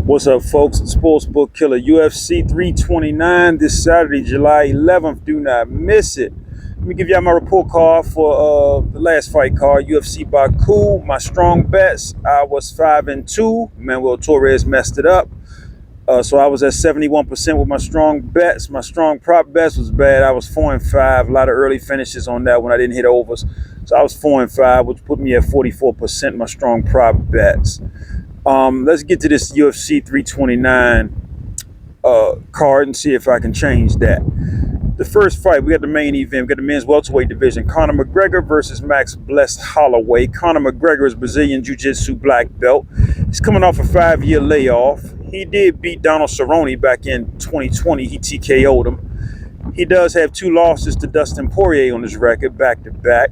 What's up, folks? Sportsbook Killa, UFC 329 this Saturday, July 11th. Do not miss it. Let me give y'all my report card for the last fight card, UFC Baku. My strong bets, I was 5-2. Manuel Torres messed it up. So I was at 71% with my strong bets. My strong prop bets was bad. I was 4-5. A lot of early finishes on that when I didn't hit overs. So I was 4-5, which put me at 44% my strong prop bets. Let's get to this UFC 329 card and see if I can change that. The first fight, we got the main event. We got the men's welterweight division. Conor McGregor versus Max Blessed Holloway. Conor McGregor is Brazilian Jiu-Jitsu black belt. He's coming off a 5-year layoff. He did beat Donald Cerrone back in 2020. He TKO'd him. He does have 2 losses to Dustin Poirier on his record, back-to-back.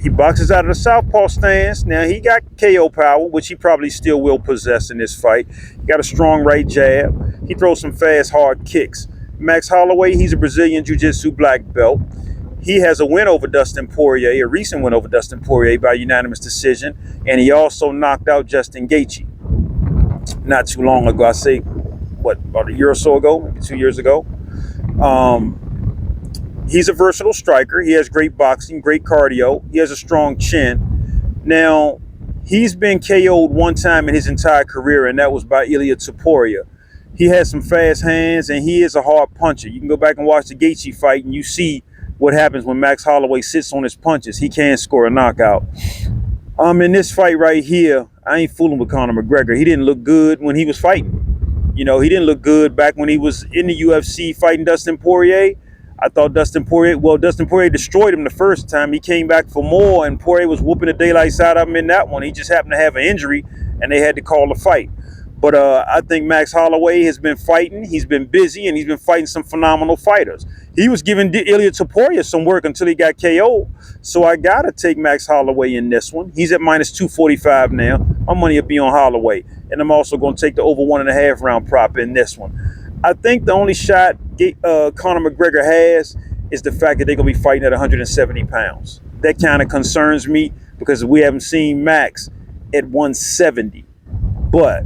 He boxes out of the southpaw stance. Now, he got KO power, which he probably still will possess in this fight. He got a strong right jab. He throws some fast, hard kicks. Max Holloway, he's a Brazilian Jiu-Jitsu black belt. He has a win over Dustin Poirier, a recent win over Dustin Poirier by unanimous decision. And he also knocked out Justin Gaethje not too long ago. I say, about a year or so ago, maybe 2 years ago. He's a versatile striker. He has great boxing, great cardio. He has a strong chin. Now, he's been KO'd one time in his entire career, and that was by Ilia Topuria. He has some fast hands, and he is a hard puncher. You can go back and watch the Gaethje fight, and you see what happens when Max Holloway sits on his punches. He can score a knockout. In this fight right here, I ain't fooling with Conor McGregor. He didn't look good when he was fighting. You know, he didn't look good back when he was in the UFC fighting Dustin Poirier. I thought Dustin Poirier destroyed him the first time. He came back for more, and Poirier was whooping the daylights out of him in that one. He just happened to have an injury, and they had to call the fight. But I think Max Holloway has been fighting. He's been busy, and he's been fighting some phenomenal fighters. He was giving Ilia Topuria some work until he got KO'd. So I got to take Max Holloway in this one. He's at minus 245 now. My money will be on Holloway. And I'm also going to take the over 1.5 round prop in this one. I think the only shot Conor McGregor has is the fact that they're going to be fighting at 170 pounds. That kind of concerns me because we haven't seen Max at 170. But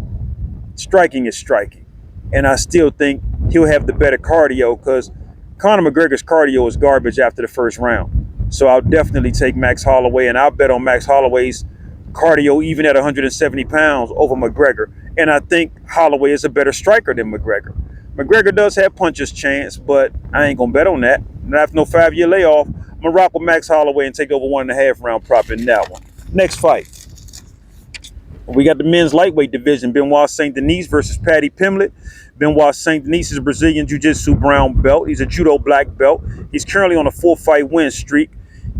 striking is striking. And I still think he'll have the better cardio because Conor McGregor's cardio is garbage after the first round. So I'll definitely take Max Holloway, and I'll bet on Max Holloway's cardio even at 170 pounds over McGregor. And I think Holloway is a better striker than McGregor. McGregor does have puncher's chance, but I ain't going to bet on that. And after no 5-year layoff, I'm going to rock with Max Holloway and take over 1.5 round prop in that one. Next fight. We got the men's lightweight division. Benoit St. Denis versus Paddy Pimblett. Benoit St. Denis is a Brazilian Jiu-Jitsu brown belt. He's a judo black belt. He's currently on a 4-fight win streak.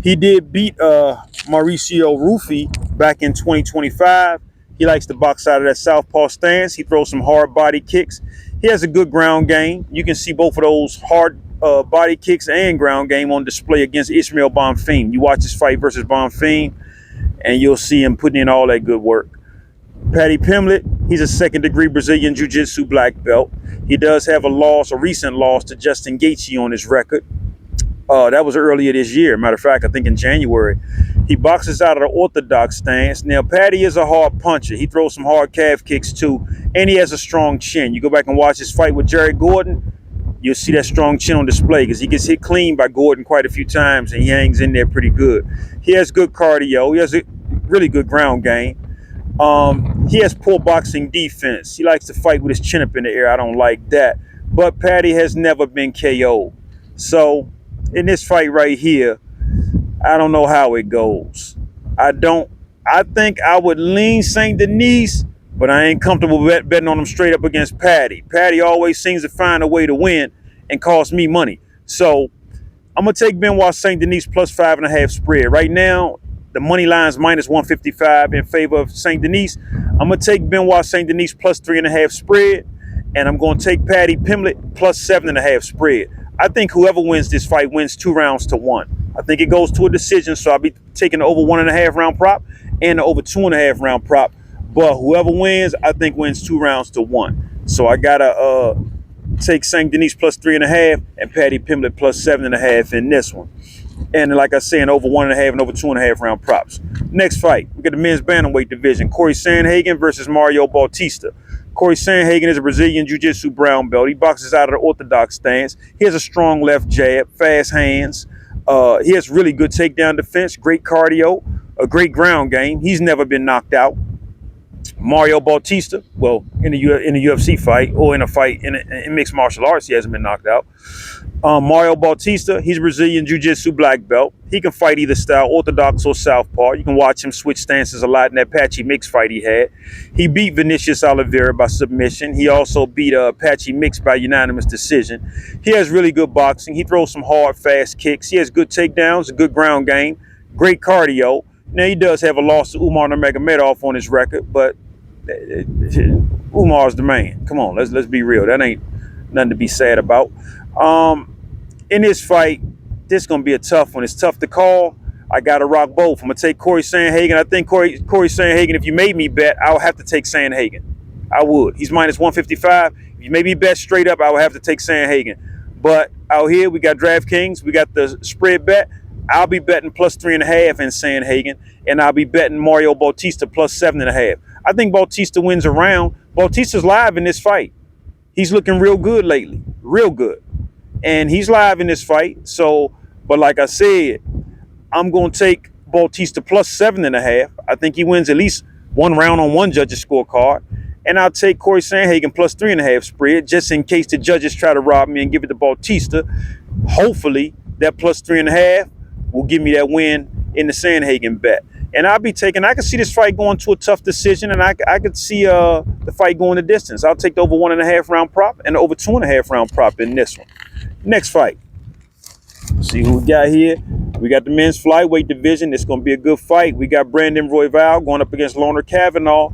He did beat Mauricio Rufy back in 2025. He likes to box out of that southpaw stance. He throws some hard body kicks. He has a good ground game. You can see both of those hard body kicks and ground game on display against Ismael Bonfim. You watch his fight versus Bonfim, and you'll see him putting in all that good work. Paddy Pimblett, he's a second-degree Brazilian Jiu-Jitsu black belt. He does have a recent loss to Justin Gaethje on his record. That was earlier this year. Matter of fact, I think in January. He boxes out of the orthodox stance. Now, Paddy is a hard puncher. He throws some hard calf kicks, too. And he has a strong chin. You go back and watch his fight with Jared Gordon, you'll see that strong chin on display because he gets hit clean by Gordon quite a few times, and he hangs in there pretty good. He has good cardio. He has a really good ground game. He has poor boxing defense. He likes to fight with his chin up in the air. I don't like that. But Paddy has never been KO'd. So, in this fight right here, I don't know how it goes. I think I would lean St. Denis, but I ain't comfortable betting on him straight up against Paddy. Paddy always seems to find a way to win and cost me money. So I'm going to take Benoit St. Denis plus 5.5 spread. Right now, the money line is minus 155 in favor of St. Denis. I'm going to take Benoit St. Denis plus 3.5 spread, and I'm going to take Paddy Pimblett plus 7.5 spread. I think whoever wins this fight wins 2 rounds to 1. I think it goes to a decision, so I'll be taking the over 1.5 round prop and the over 2.5 round prop. But whoever wins, I think wins 2 rounds to 1. So I gotta take St. Denis plus 3.5 and Paddy Pimblett plus 7.5 in this one. And like I said, over 1.5 and over 2.5 round props. Next fight, we got the men's bantamweight division. Cory Sandhagen versus Mario Bautista. Cory Sandhagen is a Brazilian Jiu-Jitsu brown belt. He boxes out of the orthodox stance. He has a strong left jab, fast hands. He has really good takedown defense, great cardio, a great ground game. He's never been knocked out. Mario Bautista, well, in a UFC fight or in a fight in mixed martial arts, he hasn't been knocked out. Mario Bautista, he's a Brazilian Jiu-Jitsu black belt. He can fight either style, orthodox or southpaw. You can watch him switch stances a lot in that Patchy mix fight he had. He beat Vinicius Oliveira by submission. He also beat Patchy mix by unanimous decision. He has really good boxing. He throws some hard, fast kicks. He has good takedowns, a good ground game, great cardio. Now, he does have a loss to Umar Nurmagomedov on his record, but Umar's the man. Come on, let's be real. That ain't nothing to be sad about. In this fight, this is going to be a tough one. It's tough to call. I got to rock both. I'm going to take Cory Sandhagen. I think Cory Sandhagen, if you made me bet, I would have to take Sandhagen. I would. He's minus 155. If you made me bet straight up, I would have to take Sandhagen. But out here, we got DraftKings. We got the spread bet. I'll be betting plus 3.5 in Sandhagen, and I'll be betting Mario Bautista plus 7.5. I think Bautista wins a round. Bautista's live in this fight. He's looking real good lately. Real good. And he's live in this fight. So, but like I said, I'm going to take Bautista plus 7.5. I think he wins at least one round on one judge's scorecard. And I'll take Cory Sandhagen plus 3.5 spread, just in case the judges try to rob me and give it to Bautista. Hopefully, that plus 3.5 will give me that win in the Sandhagen bet. And I can see this fight going to a tough decision, and I could see the fight going the distance. I'll take the over 1.5 round prop and the over 2.5 round prop in this one. Next fight. See who we got here. We got the men's flyweight division. It's going to be a good fight. We got Brandon Royval going up against Kavanagh.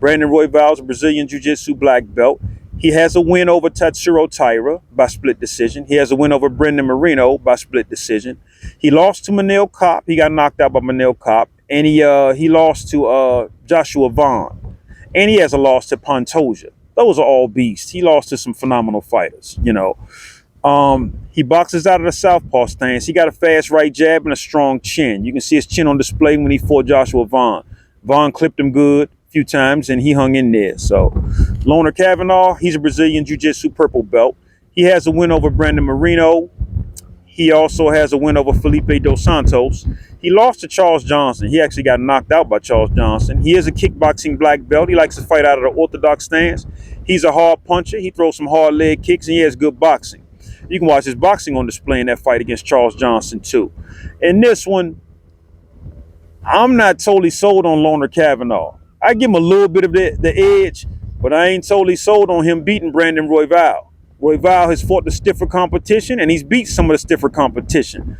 Brandon Royval is a Brazilian Jiu-Jitsu black belt. He has a win over Tatsuro Taira by split decision. He has a win over Brendan Marino by split decision. He lost to Manel Kopp. He got knocked out by Manel Kopp. And he lost to Joshua Vaughn. And he has a loss to Pantoja. Those are all beasts. He lost to some phenomenal fighters, you know. He boxes out of the southpaw stance. He got a fast right jab and a strong chin. You can see his chin on display when he fought Joshua Vaughn. Vaughn clipped him good a few times, and he hung in there. So, Kavanagh, he's a Brazilian Jiu-Jitsu purple belt. He has a win over Brandon Marino. He also has a win over Felipe Dos Santos. He lost to Charles Johnson. He actually got knocked out by Charles Johnson. He is a kickboxing black belt. He likes to fight out of the orthodox stance. He's a hard puncher. He throws some hard leg kicks, and he has good boxing. You can watch his boxing on display in that fight against Charles Johnson, too. In this one, I'm not totally sold on Kavanagh. I give him a little bit of the edge, but I ain't totally sold on him beating Brandon Royval. Royval has fought the stiffer competition, and he's beat some of the stiffer competition.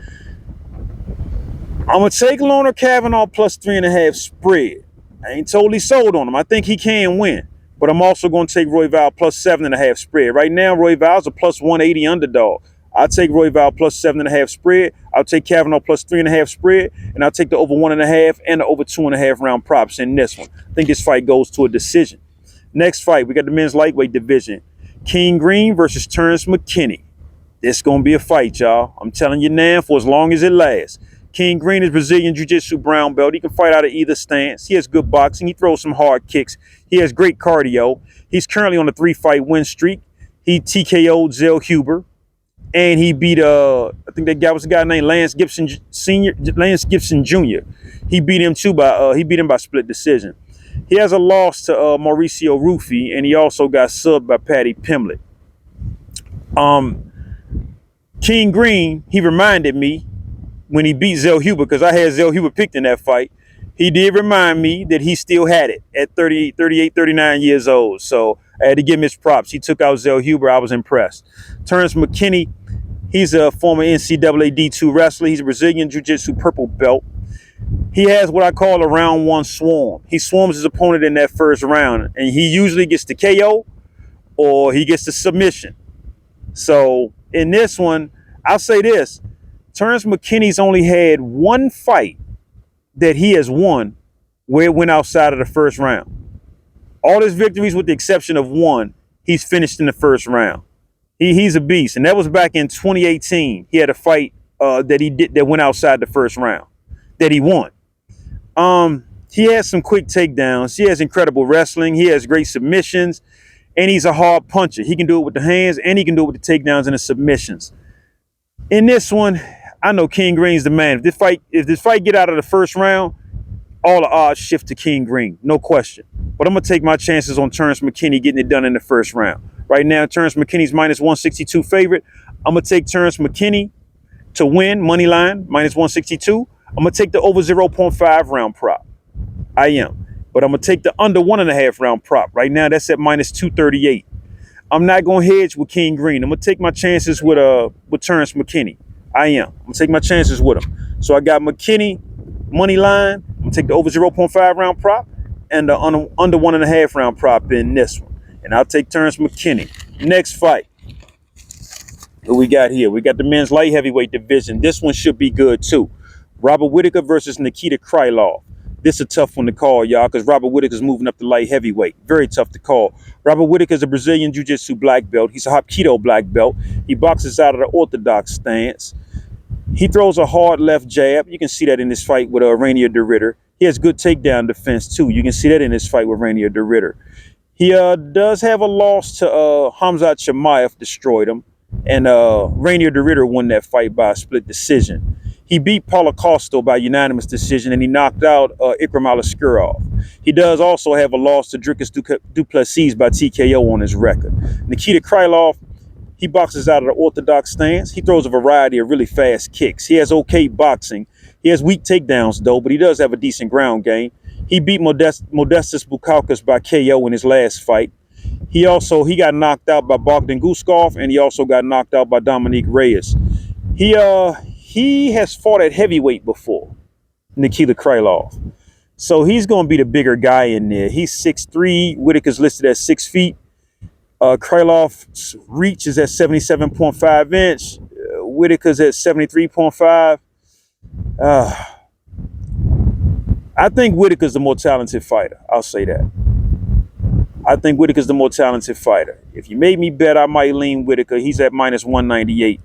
I'm going to take Kavanagh plus 3.5 spread. I ain't totally sold on him. I think he can win. But I'm also going to take Royval plus 7.5 spread. Right now, Royval's a plus 180 underdog. I'll take Royval plus 7.5 spread. I'll take Kavanagh plus 3.5 spread. And I'll take the over 1.5 and the over 2.5 round props in this one. I think this fight goes to a decision. Next fight, we got the men's lightweight division. King Green versus Terrance McKinney. This going to be a fight, y'all. I'm telling you now, for as long as it lasts. King Green is Brazilian Jiu-Jitsu brown belt. He can fight out of either stance. He has good boxing. He throws some hard kicks. He has great cardio. He's currently on a 3-fight win streak. He TKO'd Zell Huber. And he beat, I think that guy was a guy named Lance Gibson Jr. He beat him too by split decision. He has a loss to Mauricio Rufy, and he also got subbed by Paddy Pimblett. King Green, he reminded me when he beat Zell Huber, because I had Zell Huber picked in that fight, he did remind me that he still had it at 38, 39 years old. So I had to give him his props. He took out Zell Huber. I was impressed. Terrance McKinney, he's a former NCAA D2 wrestler. He's a Brazilian Jiu-Jitsu purple belt. He has what I call a round one swarm. He swarms his opponent in that first round, and he usually gets the KO or he gets the submission. So in this one, I'll say this. Terrance McKinney's only had one fight that he has won where it went outside of the first round. All his victories, with the exception of one, he's finished in the first round. He's a beast. And that was back in 2018. He had a fight that went outside the first round that he won. He has some quick takedowns. He has incredible wrestling. He has great submissions, and he's a hard puncher. He can do it with the hands, and he can do it with the takedowns and the submissions. In this one, I know King Green's the man. If this fight get out of the first round, all the odds shift to King Green, no question. But I'm gonna take my chances on Terrance McKinney getting it done in the first round. Right now, Terrance McKinney's minus 162 favorite. I'm gonna take Terrance McKinney to win, money line, minus 162. I'm gonna take the over 0.5 round prop. I am. But I'm gonna take the under 1.5 round prop. Right now, that's at minus 238. I'm not gonna hedge with King Green. I'm gonna take my chances with Terrance McKinney. I am. I'm gonna take my chances with him. So I got McKinney money line. I'm gonna take the over 0.5 round prop and the under 1.5 round prop in this one. And I'll take Terrance McKinney. Next fight. What we got here? We got the men's light heavyweight division. This one should be good too. Robert Whittaker versus Nikita Krylov. This is a tough one to call, y'all, because Robert Whittaker's moving up to light heavyweight. Very tough to call. Robert Whittaker's a Brazilian Jiu-Jitsu black belt. He's a Hapkido black belt. He boxes out of the orthodox stance. He throws a hard left jab. You can see that in this fight with Rainier de Ridder. He has good takedown defense, too. You can see that in this fight with Rainier de Ridder. He does have a loss to Khamzat Chimaev, destroyed him. And Rainier de Ridder won that fight by a split decision. He beat Paulo Costa by unanimous decision, and he knocked out Ikram Aliskerov. He does also have a loss to Dricus du Plessis by TKO on his record. Nikita Krylov, he boxes out of the orthodox stance. He throws a variety of really fast kicks. He has okay boxing. He has weak takedowns, though, but he does have a decent ground game. He beat Modestas Bukauskas by KO in his last fight. He got knocked out by Bogdan Guskov, and he also got knocked out by Dominique Reyes. He has fought at heavyweight before, Nikita Krylov. So he's going to be the bigger guy in there. He's 6'3". Whittaker's listed at 6 feet. Krylov's reach is at 77.5 inch. Whittaker's at 73.5. I think Whittaker's the more talented fighter. I'll say that. I think Whittaker's the more talented fighter. If you made me bet, I might lean Whittaker. He's at minus 198.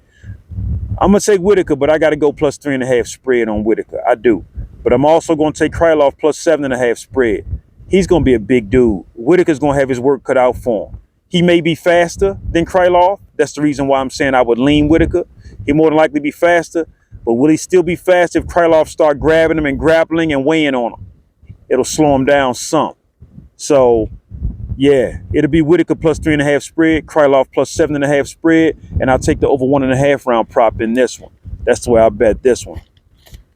I'm going to take Whittaker, but I got to go plus 3.5 spread on Whittaker. I do. But I'm also going to take Krylov plus 7.5 spread. He's going to be a big dude. Whittaker's going to have his work cut out for him. He may be faster than Krylov. That's the reason why I'm saying I would lean Whittaker. He'll more than likely be faster. But will he still be fast if Krylov start grabbing him and grappling and weighing on him? It'll slow him down some. So, yeah, it'll be Whittaker plus 3.5 spread, Krylov plus 7.5 spread, and I'll take the over 1.5 round prop in this one. That's the way I bet this one.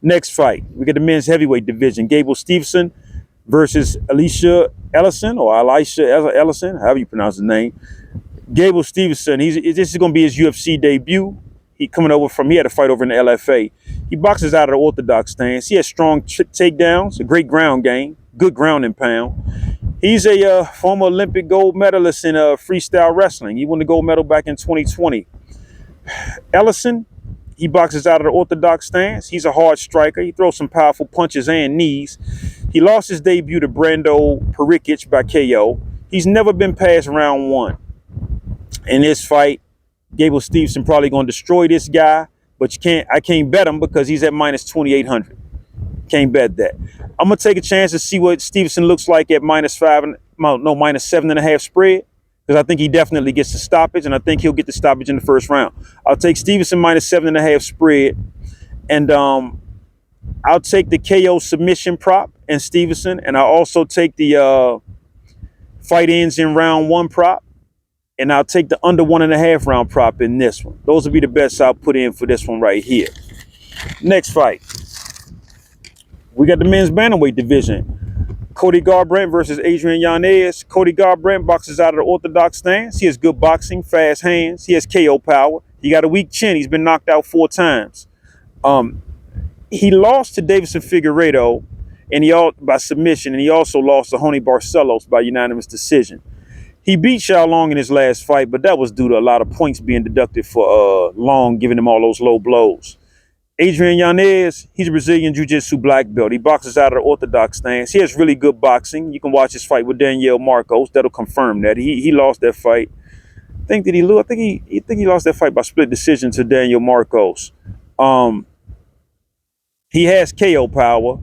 Next fight, we got the men's heavyweight division. Gable Steveson versus Ellison, however you pronounce his name. Gable Steveson, this is going to be his UFC debut. He had a fight over in the LFA. He boxes out of the orthodox stance. He has strong takedowns, a great ground game, good ground and pound. He's a former Olympic gold medalist in freestyle wrestling. He won the gold medal back in 2020. Ellison, he boxes out of the orthodox stance. He's a hard striker. He throws some powerful punches and knees. He lost his debut to Brando Perikic by KO. He's never been past round 1. In this fight, Gable Steveson probably going to destroy this guy, but I can't bet him because he's at minus 2,800. Can't bet that. I'm going to take a chance to see what Steveson looks like at minus 7.5 spread, because I think he definitely gets the stoppage, and I think he'll get the stoppage in the first round. I'll take Steveson minus 7.5 spread, and I'll take the KO submission prop and Steveson, and I'll also take the fight ends in round 1 prop, and I'll take the under 1.5 round prop in this one. Those will be the bets I'll put in for this one right here. Next fight. We got the men's bantamweight division. Cody Garbrandt versus Adrian Yanez. Cody Garbrandt boxes out of the orthodox stance. He has good boxing, fast hands. He has KO power. He got a weak chin. He's been knocked out 4 times. He lost to Davison Figueiredo by submission, and he also lost to Rony Barcelos by unanimous decision. He beat Xiao Long in his last fight, but that was due to a lot of points being deducted for Long giving him all those low blows. Adrian Yanez, he's a Brazilian Jiu-Jitsu black belt. He boxes out of the orthodox stance. He has really good boxing. You can watch his fight with Daniel Marcos. That'll confirm that. He lost that fight. Did he lose? I think he lost that fight by split decision to Daniel Marcos. Um, he has KO power.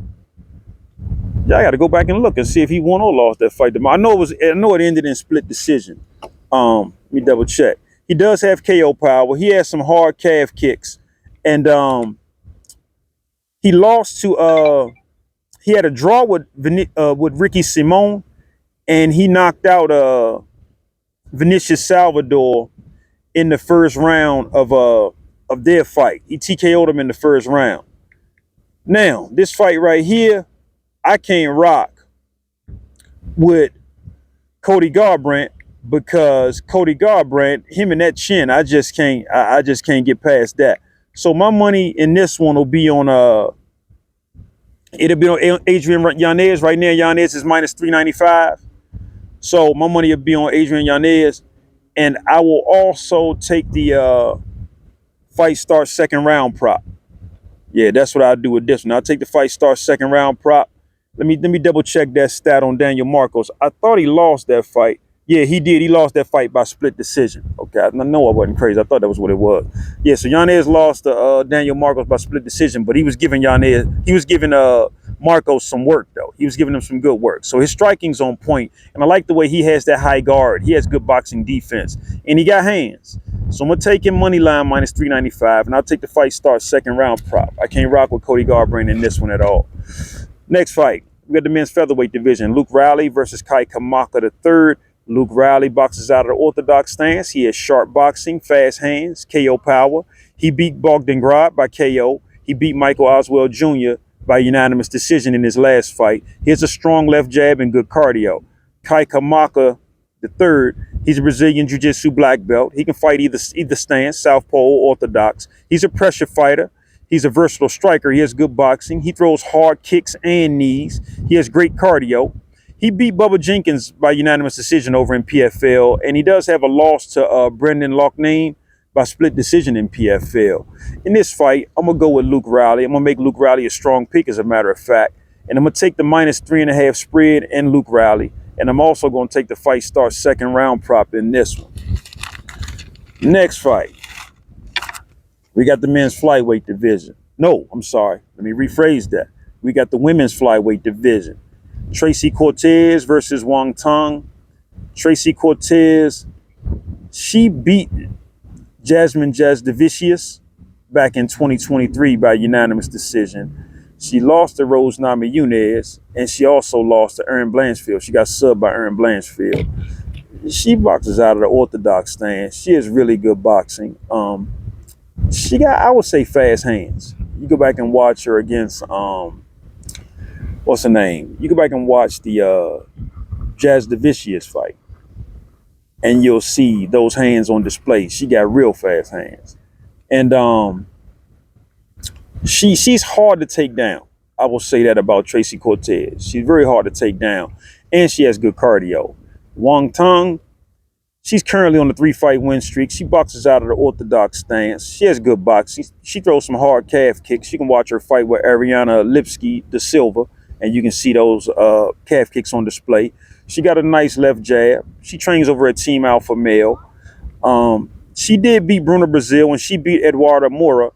Yeah, I got to go back and look and see if he won or lost that fight. I know it ended in split decision. Let me double check. He does have KO power. He has some hard calf kicks, and he lost to he had a draw with Ricky Simon, and he knocked out Vinicius Salvador in the first round of their fight. He TKO'd him in the first round. Now, this fight right here, I can't rock with Cody Garbrandt because Cody Garbrandt, him and that chin, I just can't get past that. So my money in this one will be on it'll be on Adrian Yanez. Right now, Yanez is minus 395. So my money will be on Adrian Yanez. And I will also take the fight start second round prop. Yeah, that's what I'll do with this one. I'll take the fight start second round prop. Let me double check that stat on Daniel Marcos. I thought he lost that fight. Yeah, he did. He lost that fight by split decision. Okay, I know I wasn't crazy. I thought that was what it was. Yeah, so Yanez lost to Daniel Marcos by split decision, but he was giving Marcos some work, though. He was giving him some good work. So his striking's on point, and I like the way he has that high guard. He has good boxing defense, and he got hands. So I'm going to take him money line minus 395, and I'll take the fight start second round prop. I can't rock with Cody Garbrandt in this one at all. Next fight, we got the men's featherweight division. Luke Riley versus Kamaka III. Luke Riley boxes out of the orthodox stance. He has sharp boxing, fast hands, KO power. He beat Bogdan Grad by KO. He beat Michael Oswald Jr. by unanimous decision in his last fight. He has a strong left jab and good cardio. Kamaka III, he's a Brazilian Jiu-Jitsu black belt. He can fight either stance, southpaw or orthodox. He's a pressure fighter. He's a versatile striker. He has good boxing. He throws hard kicks and knees. He has great cardio. He beat Bubba Jenkins by unanimous decision over in PFL, and he does have a loss to Brendan Loughnane by split decision in PFL. In this fight, I'm going to go with Luke Riley. I'm going to make Luke Riley a strong pick, as a matter of fact, and I'm going to take the minus 3.5 spread and Luke Riley, and I'm also going to take the fight start second round prop in this one. Next fight, we got the men's flyweight division. No, I'm sorry. Let me rephrase that. We got the women's flyweight division. Tracy Cortez versus Wang Tong. Tracy Cortez, she beat Jasmine Jasdavicius back in 2023 by unanimous decision. She lost to Rose Namajunas, and she also lost to Erin Blanchfield. She got subbed by Erin Blanchfield. She boxes out of the orthodox stance. She has really good boxing. She got, I would say, fast hands. You go back and watch her against what's her name? You go back and watch the Jasdavicius fight, and you'll see those hands on display. She got real fast hands, and she's hard to take down. I will say that about Tracy Cortez. She's very hard to take down, and she has good cardio. Wang Tong, she's currently on a 3-fight win streak. She boxes out of the orthodox stance. She has good boxing. She throws some hard calf kicks. You can watch her fight with Ariana Lipsky da Silva, and you can see those calf kicks on display. She got a nice left jab. She trains over at Team Alpha Male. She did beat Bruna Brazil, and she beat Eduarda Moura.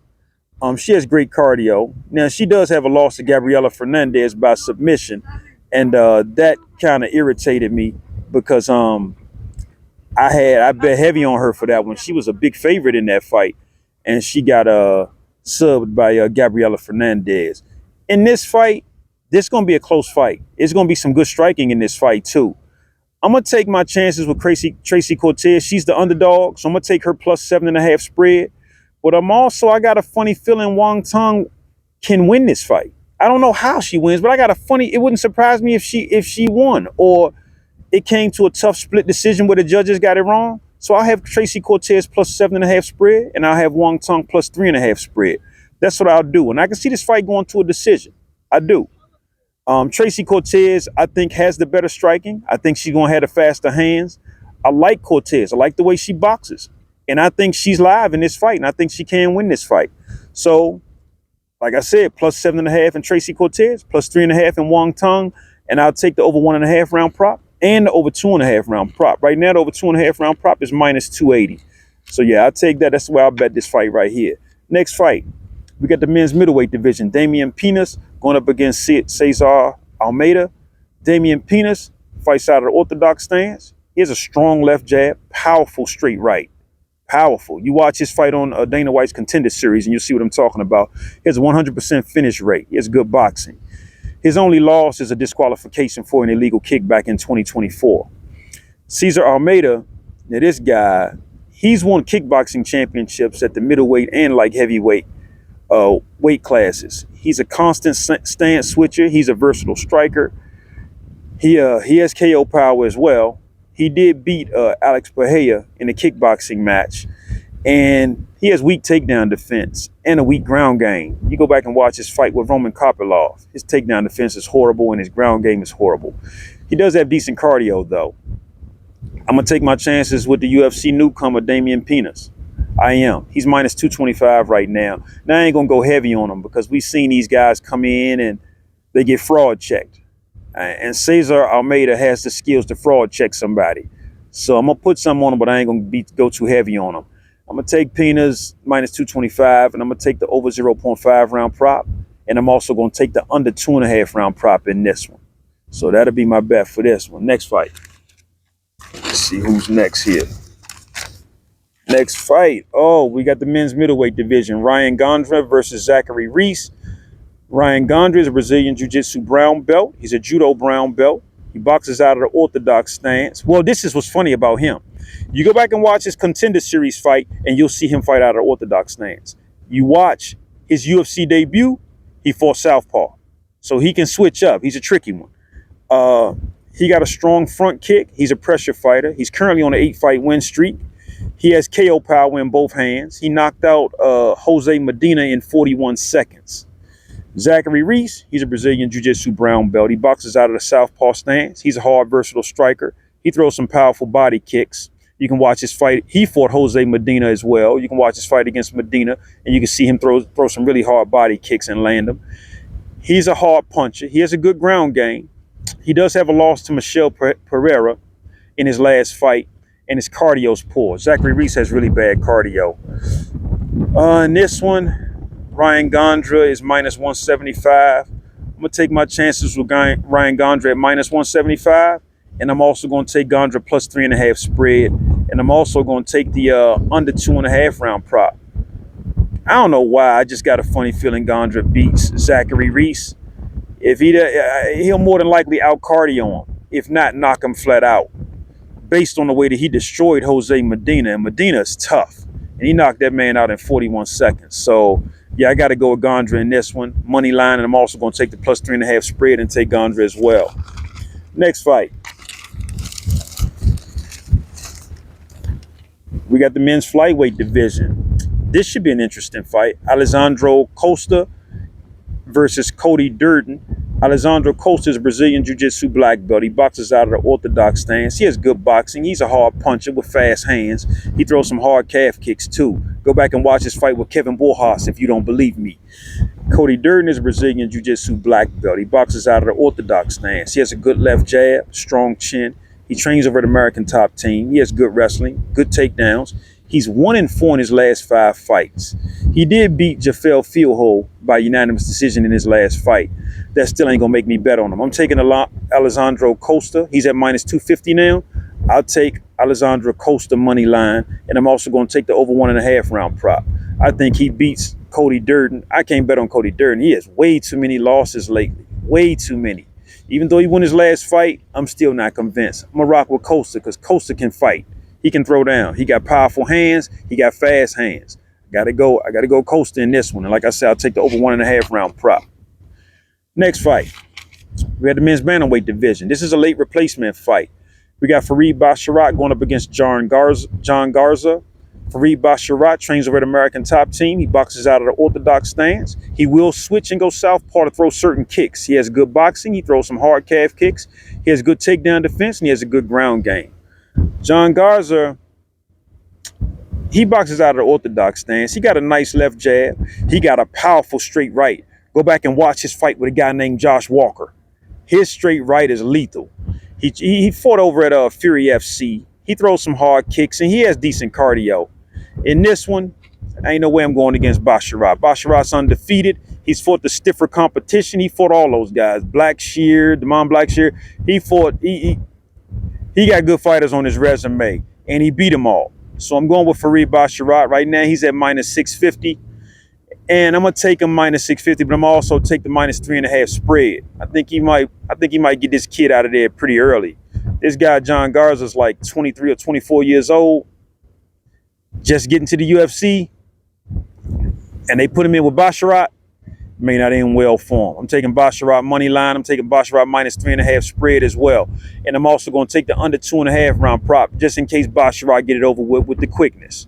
She has great cardio. Now, she does have a loss to Gabriela Fernandez by submission, and that kind of irritated me because I bet heavy on her for that one. She was a big favorite in that fight, and she got subbed by Gabriela Fernandez. In this fight, this is going to be a close fight. It's going to be some good striking in this fight, too. I'm going to take my chances with Tracy Cortez. She's the underdog, so I'm going to take her plus 7.5 spread. But I got a funny feeling Wang Tong can win this fight. I don't know how she wins, but it wouldn't surprise me if she won, or it came to a tough split decision where the judges got it wrong. So I'll have Tracy Cortez plus 7.5 spread, and I'll have Wang Tong plus 3.5 spread. That's what I'll do. And I can see this fight going to a decision. I do. Tracy Cortez, I think, has the better striking. I think she's going to have the faster hands. I like Cortez. I like the way she boxes. And I think she's live in this fight, and I think she can win this fight. So, like I said, plus 7.5 in Tracy Cortez, plus 3.5 in Wang Tong, and I'll take the over 1.5 round prop and the over 2.5 round prop. Right now, the over 2.5 round prop is minus 280. So, yeah, I'll take that. That's the way I'll bet this fight right here. Next fight, We got the men's middleweight division. Damian Penis going up against Cesar Almeida. Damian Penis fights out of the orthodox stance. He has a strong left jab, powerful straight right. Powerful. You watch his fight on Dana White's Contender Series and you'll see what I'm talking about. He has a 100% finish rate. He has good boxing. His only loss is a disqualification for an illegal kickback in 2024. Cesar Almeida, now this guy, he's won kickboxing championships at the middleweight and light heavyweight weight classes. He's a constant stance switcher. He's a versatile striker. He has KO power as well. He did beat Alex Pereira in a kickboxing match, and he has weak takedown defense and a weak ground game. You go back and watch his fight with Roman Kopylov. His takedown defense is horrible and his ground game is horrible. He does have decent cardio though. I'm going to take my chances with the UFC newcomer, Damian Penis. I am. He's minus 225 right now. Now, I ain't going to go heavy on him because we've seen these guys come in and they get fraud checked. And Cesar Almeida has the skills to fraud check somebody. So I'm going to put some on him, but I ain't going to go too heavy on him. I'm going to take Penis minus 225, and I'm going to take the over 0.5 round prop. And I'm also going to take the under 2.5 round prop in this one. So that'll be my bet for this one. Next fight. Let's see who's next here. Next fight. Oh, we got the men's middleweight division. Ryan Gondra versus Zachary Reese. Ryan Gondra is a Brazilian Jiu-Jitsu brown belt. He's a judo brown belt. He boxes out of the orthodox stance. Well, this is what's funny about him. You go back and watch his Contender Series fight, and you'll see him fight out of the orthodox stance. You watch his UFC debut, he fought southpaw. So he can switch up. He's a tricky one. He got a strong front kick. He's a pressure fighter. He's currently on an 8-fight win streak. He has KO power in both hands. He knocked out Jose Medina in 41 seconds. Zachary Reese, he's a Brazilian Jiu-Jitsu brown belt. He boxes out of the southpaw stance. He's a hard, versatile striker. He throws some powerful body kicks. You can watch his fight. He fought Jose Medina as well. You can watch his fight against Medina, and you can see him throw some really hard body kicks and land them. He's a hard puncher. He has a good ground game. He does have a loss to Michel Pereira in his last fight, and his cardio's poor. Zachary Reese has really bad cardio. In this one, Ryan Gondra is minus 175. I'm going to take my chances with Ryan Gondra at minus 175, and I'm also going to take Gondra plus 3.5 spread, and I'm also going to take the under 2.5 round prop. I don't know why. I just got a funny feeling Gondra beats Zachary Reese. If he'll more than likely out cardio him, if not knock him flat out, based on the way that he destroyed Jose Medina. And Medina is tough, and he knocked that man out in 41 seconds. So yeah, I got to go with Gondra in this one, money line, and I'm also going to take the plus 3.5 spread and take Gondra as well. Next fight, we got the men's flyweight division. This should be an interesting fight. Alessandro Costa versus Cody Durden. Alessandro Costa is a Brazilian Jiu-Jitsu black belt. He boxes out of the orthodox stance. He has good boxing. He's a hard puncher with fast hands. He throws some hard calf kicks too. Go back and watch his fight with Kevin Borjas if you don't believe me. Cody Durden is a Brazilian Jiu-Jitsu black belt. He boxes out of the orthodox stance. He has a good left jab, strong chin. He trains over at American Top Team. He has good wrestling, good takedowns. He's 1-4 in his last 5 fights. He did beat Jafel Fieldhole by unanimous decision in his last fight. That still ain't gonna make me bet on him. I'm taking Alessandro Costa. He's at minus 250 now. I'll take Alessandro Costa money line, and I'm also gonna take the over 1.5 round prop. I think he beats Cody Durden. I can't bet on Cody Durden. He has way too many losses lately. Way too many. Even though he won his last fight, I'm still not convinced. I'm gonna rock with Costa because Costa can fight. He can throw down. He got powerful hands. He got fast hands. I gotta go Costa in this one. And like I said, I'll take the over 1.5 round prop. Next fight, we had the men's bantamweight division. This is a late replacement fight. We got Farid Basharat going up against John Garza. Farid Basharat trains over at American Top Team. He boxes out of the orthodox stance. He will switch and go southpaw to throw certain kicks. He has good boxing. He throws some hard calf kicks. He has good takedown defense, and he has a good ground game. John Garza, he boxes out of the orthodox stance. He got a nice left jab. He got a powerful straight right. Go back and watch his fight with a guy named Josh Walker. His straight right is lethal. He fought over at Fury FC. He throws some hard kicks, and he has decent cardio. In this one, Ain't no way I'm going against Basharat. Basharat's undefeated. He's fought the stiffer competition. He fought all those guys. Blackshear, Damon Blackshear. He fought, he got good fighters on his resume, and he beat them all. So I'm going with Farid Basharat. Right now, he's at minus 650. And I'm gonna take him minus 650, but I'm also take the minus 3.5 spread. I think he might get this kid out of there pretty early. This guy, John Garza's like 23 or 24 years old, just getting to the UFC, and they put him in with Basharat. May not end well for him. I'm taking Basharat money line. I'm taking Basharat minus 3.5 spread as well. And I'm also going to take the under 2.5 round prop just in case Basharat get it over with the quickness.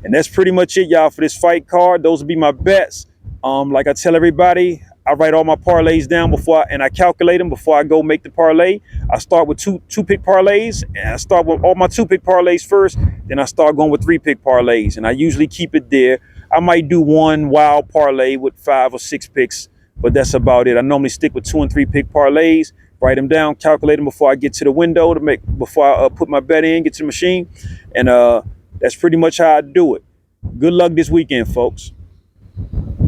And that's pretty much it, y'all, for this fight card. Those will be my bets. Like I tell everybody, I write all my parlays down I calculate them before I go make the parlay. I start with two pick parlays, and I start with all my 2-pick parlays first. Then I start going with 3-pick parlays, and I usually keep it there. I might do one wild parlay with 5 or 6 picks, but that's about it. I normally stick with 2 and 3-pick parlays, write them down, calculate them before I get to the window before I put my bet in, get to the machine, and that's pretty much how I do it. Good luck this weekend, folks.